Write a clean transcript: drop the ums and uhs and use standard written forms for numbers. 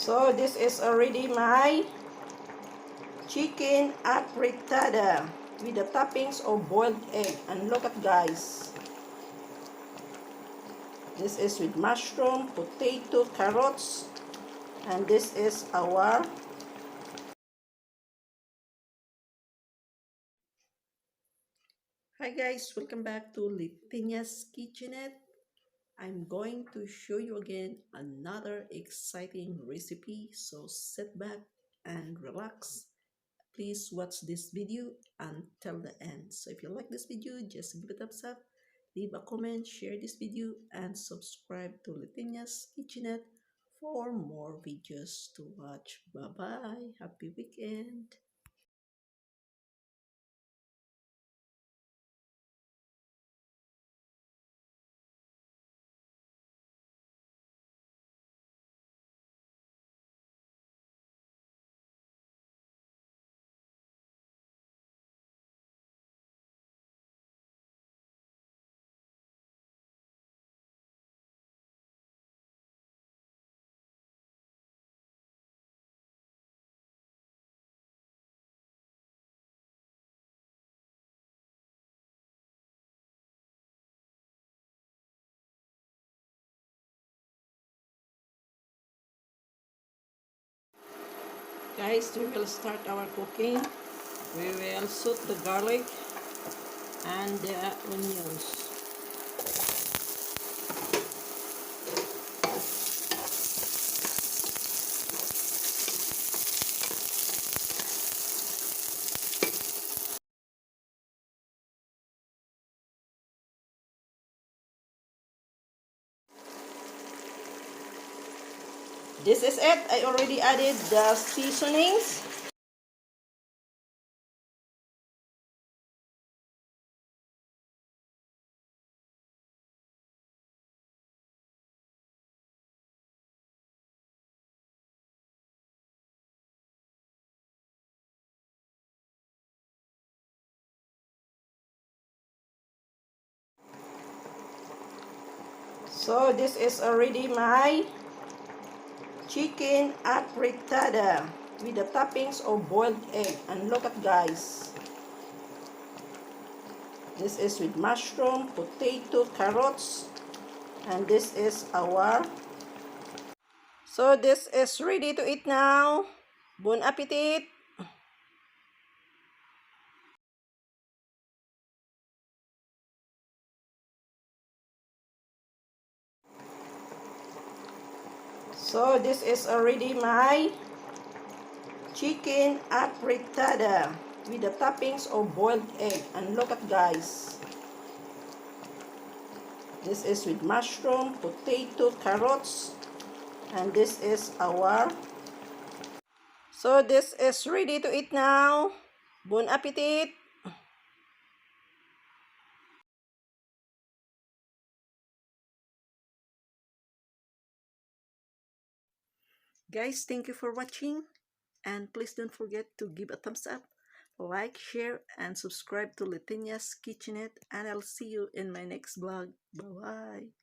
So this is already my chicken afritada with the toppings of boiled egg. And look at guys. This is with mushroom, potato, carrots. And this is our Hi guys, welcome back to Leytenia'S Kitchenette. I'm going to show you again another exciting recipe, so sit back and relax. Please watch this video until the end. So if you like this video, just give it a thumbs up, leave a comment, share this video, and subscribe to Leytenia'S Kitchenette for more videos to watch. Bye-bye. Happy weekend. Guys, we will start our cooking. We will saute the garlic and the onions. This is it. I already added the seasonings. So this is already my chicken afritada with the toppings of boiled egg. And look at guys. This is with mushroom, potato, carrots. And this is our... So this is ready to eat now. Bon appetit! So this is already my chicken afritada with the toppings of boiled egg. And look at guys. This is with mushroom, potato, carrots. And this is our... So this is ready to eat now. Bon appetit! Guys, thank you for watching. And please don't forget to give a thumbs up, like, share, and subscribe to Leytenia'S Kitchenette. And I'll see you in my next vlog. Bye-bye.